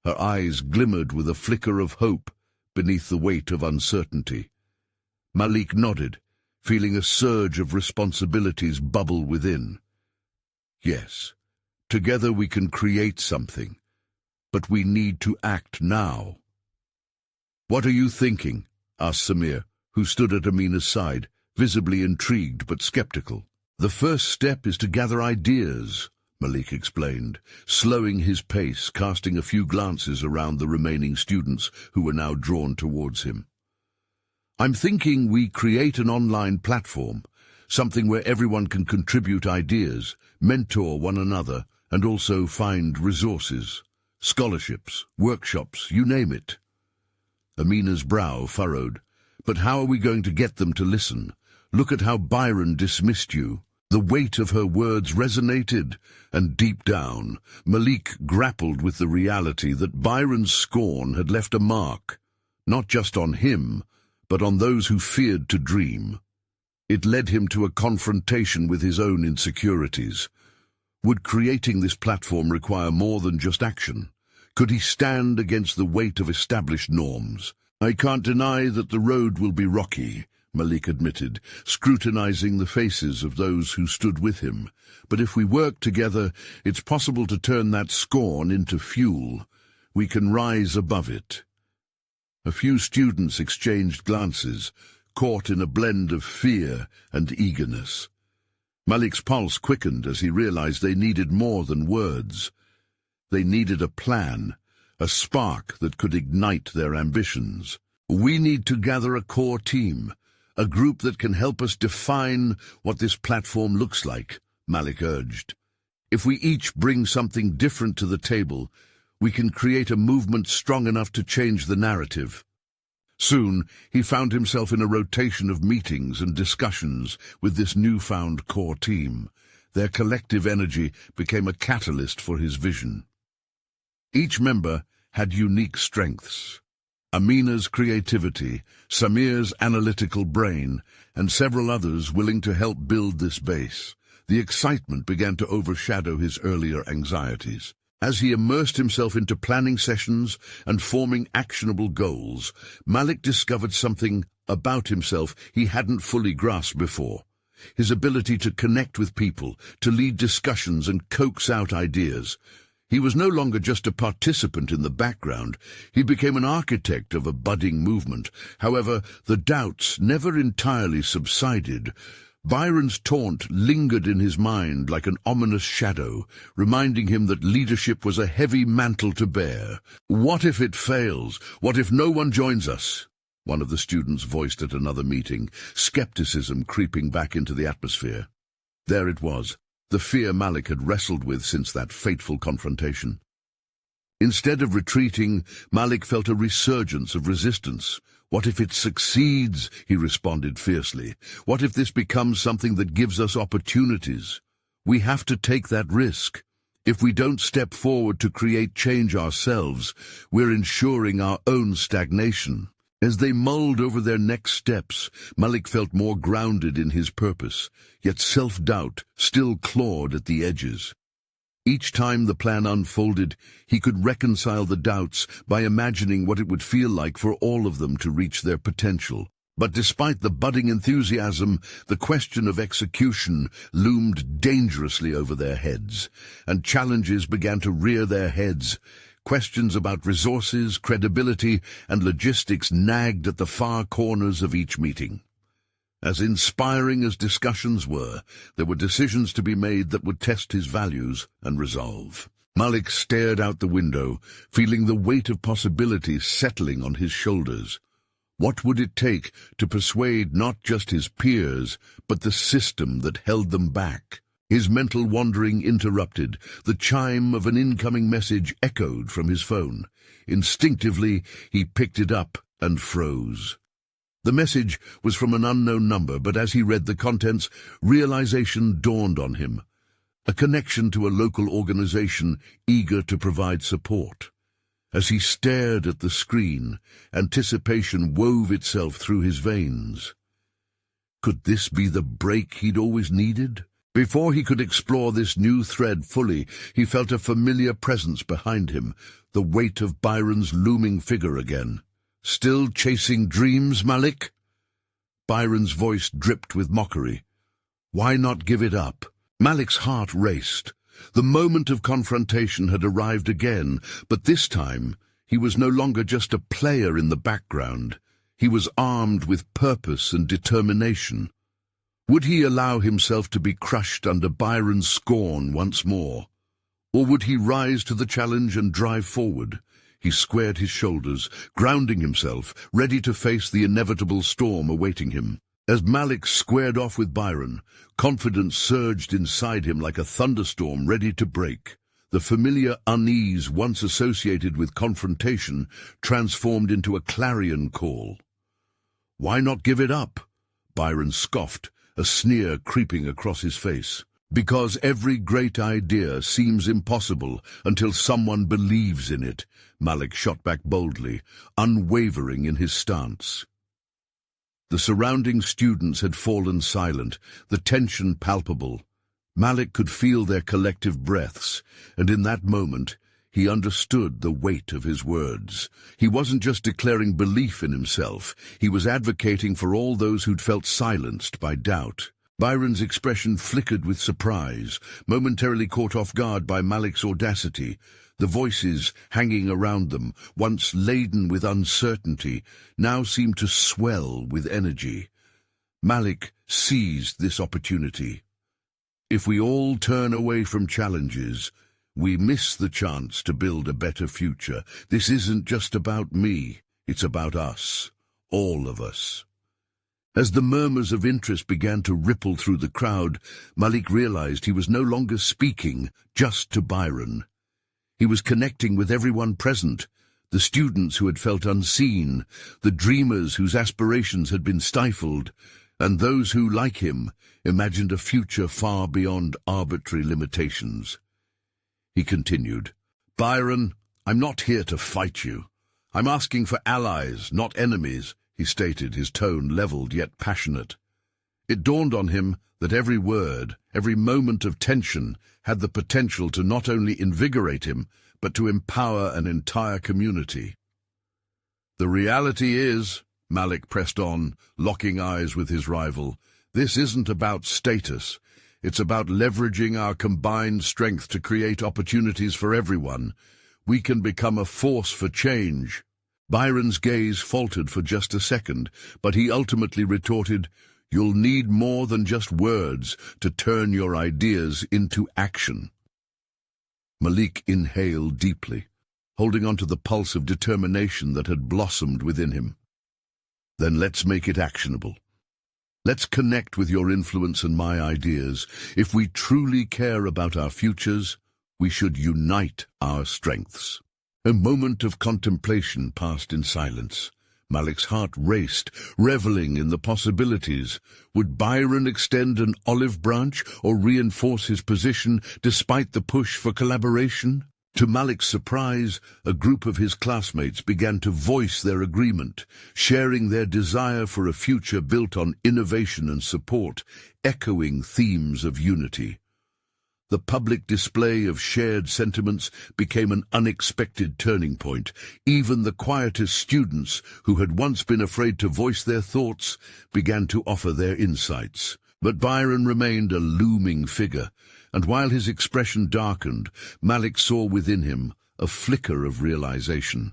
Her eyes glimmered with a flicker of hope beneath the weight of uncertainty. Malik nodded, feeling a surge of responsibilities bubble within. "Yes. Together we can create something, but we need to act now." "What are you thinking?" asked Samir, who stood at Amina's side, visibly intrigued but skeptical. "The first step is to gather ideas," Malik explained, slowing his pace, casting a few glances around the remaining students who were now drawn towards him. "I'm thinking we create an online platform, something where everyone can contribute ideas, mentor one another, and also find resources, scholarships, workshops, you name it." Amina's brow furrowed. "But how are we going to get them to listen? Look at how Byron dismissed you." The weight of her words resonated, and deep down, Malik grappled with the reality that Byron's scorn had left a mark, not just on him, but on those who feared to dream. It led him to a confrontation with his own insecurities. Would creating this platform require more than just action? Could he stand against the weight of established norms? "I can't deny that the road will be rocky," Malik admitted, scrutinizing the faces of those who stood with him. "But if we work together, it's possible to turn that scorn into fuel. We can rise above it." A few students exchanged glances, caught in a blend of fear and eagerness. Malik's pulse quickened as he realized they needed more than words. They needed a plan, a spark that could ignite their ambitions. "We need to gather a core team, a group that can help us define what this platform looks like," Malik urged. "If we each bring something different to the table, we can create a movement strong enough to change the narrative." Soon, he found himself in a rotation of meetings and discussions with this newfound core team. Their collective energy became a catalyst for his vision. Each member had unique strengths. Amina's creativity, Samir's analytical brain, and several others willing to help build this base. The excitement began to overshadow his earlier anxieties. As he immersed himself into planning sessions and forming actionable goals, Malik discovered something about himself he hadn't fully grasped before. His ability to connect with people, to lead discussions and coax out ideas. He was no longer just a participant in the background. He became an architect of a budding movement. However, the doubts never entirely subsided. Byron's taunt lingered in his mind like an ominous shadow, reminding him that leadership was a heavy mantle to bear. "What if it fails? What if no one joins us?" one of the students voiced at another meeting, skepticism creeping back into the atmosphere. There it was, the fear Malik had wrestled with since that fateful confrontation. Instead of retreating, Malik felt a resurgence of resistance. "What if it succeeds?" he responded fiercely. "What if this becomes something that gives us opportunities? We have to take that risk. If we don't step forward to create change ourselves, we're ensuring our own stagnation." As they mulled over their next steps, Malik felt more grounded in his purpose, yet self-doubt still clawed at the edges. Each time the plan unfolded, he could reconcile the doubts by imagining what it would feel like for all of them to reach their potential. But despite the budding enthusiasm, the question of execution loomed dangerously over their heads, and challenges began to rear their heads. Questions about resources, credibility, and logistics nagged at the far corners of each meeting. As inspiring as discussions were, there were decisions to be made that would test his values and resolve. Malik stared out the window, feeling the weight of possibilities settling on his shoulders. What would it take to persuade not just his peers, but the system that held them back? His mental wandering interrupted. The chime of an incoming message echoed from his phone. Instinctively, he picked it up and froze. The message was from an unknown number, but as he read the contents, realization dawned on him. A connection to a local organization eager to provide support. As he stared at the screen, anticipation wove itself through his veins. Could this be the break he'd always needed? Before he could explore this new thread fully, he felt a familiar presence behind him, the weight of Byron's looming figure again. "Still chasing dreams, Malik?" Byron's voice dripped with mockery. "Why not give it up?" Malik's heart raced. The moment of confrontation had arrived again, but this time he was no longer just a player in the background. He was armed with purpose and determination. Would he allow himself to be crushed under Byron's scorn once more? Or would he rise to the challenge and drive forward? He squared his shoulders, grounding himself, ready to face the inevitable storm awaiting him. As Malik squared off with Byron, confidence surged inside him like a thunderstorm ready to break. The familiar unease once associated with confrontation transformed into a clarion call. "Why not give it up?" Byron scoffed, a sneer creeping across his face. "Because every great idea seems impossible until someone believes in it," Malik shot back boldly, unwavering in his stance. The surrounding students had fallen silent, the tension palpable. Malik could feel their collective breaths, and in that moment he understood the weight of his words. He wasn't just declaring belief in himself, he was advocating for all those who'd felt silenced by doubt. Byron's expression flickered with surprise, momentarily caught off guard by Malik's audacity. The voices hanging around them, once laden with uncertainty, now seemed to swell with energy. Malik seized this opportunity. If we all turn away from challenges, we miss the chance to build a better future. This isn't just about me, it's about us, all of us. As the murmurs of interest began to ripple through the crowd, Malik realized he was no longer speaking just to Byron. He was connecting with everyone present, the students who had felt unseen, the dreamers whose aspirations had been stifled, and those who, like him, imagined a future far beyond arbitrary limitations. He continued, "Byron, I'm not here to fight you. I'm asking for allies, not enemies," he stated, his tone leveled yet passionate. It dawned on him that every word, every moment of tension, had the potential to not only invigorate him, but to empower an entire community. "The reality is," Malik pressed on, locking eyes with his rival, "this isn't about status. It's about leveraging our combined strength to create opportunities for everyone. We can become a force for change." Byron's gaze faltered for just a second, but he ultimately retorted, "You'll need more than just words to turn your ideas into action." Malik inhaled deeply, holding on to the pulse of determination that had blossomed within him. "Then let's make it actionable. Let's connect with your influence and my ideas. If we truly care about our futures, we should unite our strengths." A moment of contemplation passed in silence. Malik's heart raced, reveling in the possibilities. Would Byron extend an olive branch or reinforce his position despite the push for collaboration? To Malik's surprise, a group of his classmates began to voice their agreement, sharing their desire for a future built on innovation and support, echoing themes of unity. The public display of shared sentiments became an unexpected turning point. Even the quietest students, who had once been afraid to voice their thoughts, began to offer their insights. But Byron remained a looming figure, and while his expression darkened, Malik saw within him a flicker of realization.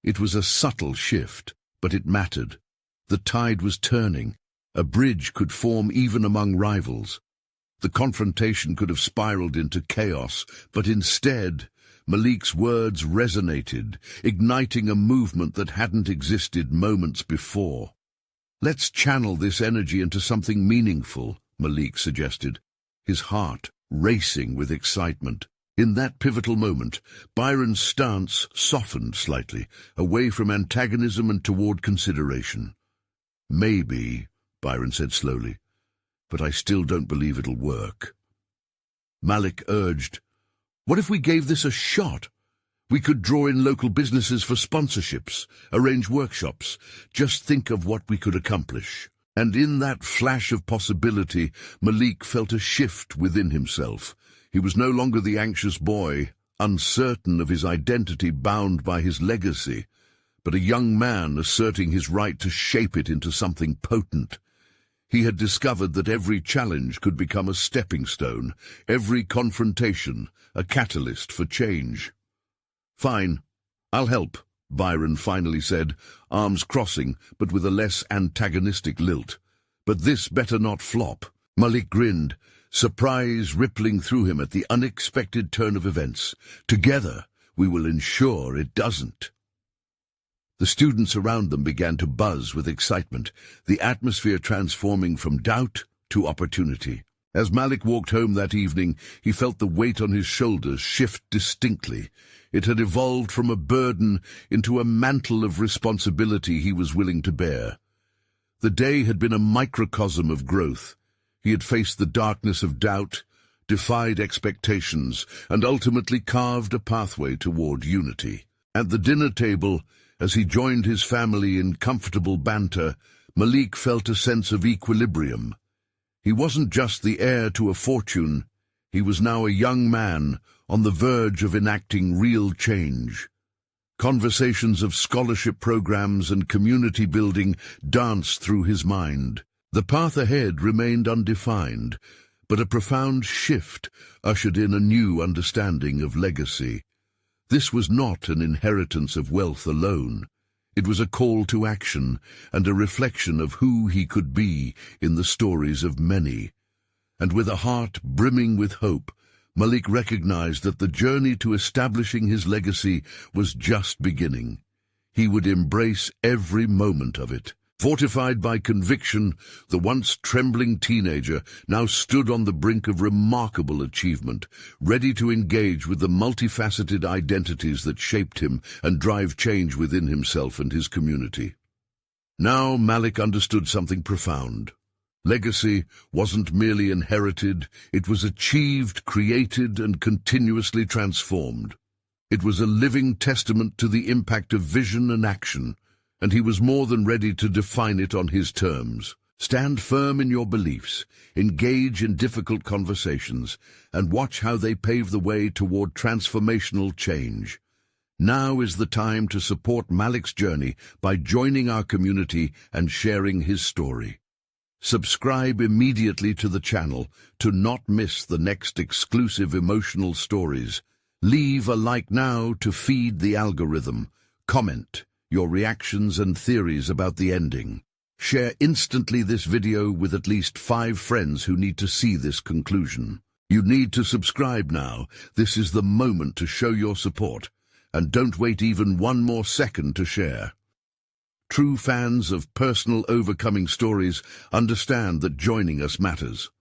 It was a subtle shift, but it mattered. The tide was turning. A bridge could form even among rivals. The confrontation could have spiraled into chaos, but instead, Malik's words resonated, igniting a movement that hadn't existed moments before. "Let's channel this energy into something meaningful," Malik suggested, his heart racing with excitement. In that pivotal moment, Byron's stance softened slightly, away from antagonism and toward consideration. "Maybe," Byron said slowly, "but I still don't believe it'll work." Malik urged, "What if we gave this a shot? We could draw in local businesses for sponsorships, arrange workshops. Just think of what we could accomplish." And in that flash of possibility, Malik felt a shift within himself. He was no longer the anxious boy, uncertain of his identity, bound by his legacy, but a young man asserting his right to shape it into something potent. He had discovered that every challenge could become a stepping stone, every confrontation a catalyst for change. "Fine, I'll help," Byron finally said, arms crossing, but with a less antagonistic lilt. "But this better not flop." Malik grinned, surprise rippling through him at the unexpected turn of events. "Together, we will ensure it doesn't." The students around them began to buzz with excitement, the atmosphere transforming from doubt to opportunity. As Malik walked home that evening, he felt the weight on his shoulders shift distinctly. It had evolved from a burden into a mantle of responsibility he was willing to bear. The day had been a microcosm of growth. He had faced the darkness of doubt, defied expectations, and ultimately carved a pathway toward unity. At the dinner table, as he joined his family in comfortable banter, Malik felt a sense of equilibrium. He wasn't just the heir to a fortune. He was now a young man on the verge of enacting real change. Conversations of scholarship programs and community building danced through his mind. The path ahead remained undefined, but a profound shift ushered in a new understanding of legacy. This was not an inheritance of wealth alone. It was a call to action and a reflection of who he could be in the stories of many. And with a heart brimming with hope, Malik recognized that the journey to establishing his legacy was just beginning. He would embrace every moment of it. Fortified by conviction, the once trembling teenager now stood on the brink of remarkable achievement, ready to engage with the multifaceted identities that shaped him and drive change within himself and his community. Now Malik understood something profound. Legacy wasn't merely inherited, it was achieved, created, and continuously transformed. It was a living testament to the impact of vision and action, and he was more than ready to define it on his terms. Stand firm in your beliefs, engage in difficult conversations, and watch how they pave the way toward transformational change. Now is the time to support Malik's journey by joining our community and sharing his story. Subscribe immediately to the channel to not miss the next exclusive emotional stories. Leave a like now to feed the algorithm. Comment your reactions and theories about the ending. Share instantly this video with at least 5 friends who need to see this conclusion. You need to subscribe now. This is the moment to show your support. And don't wait even one more second to share. True fans of personal overcoming stories understand that joining us matters.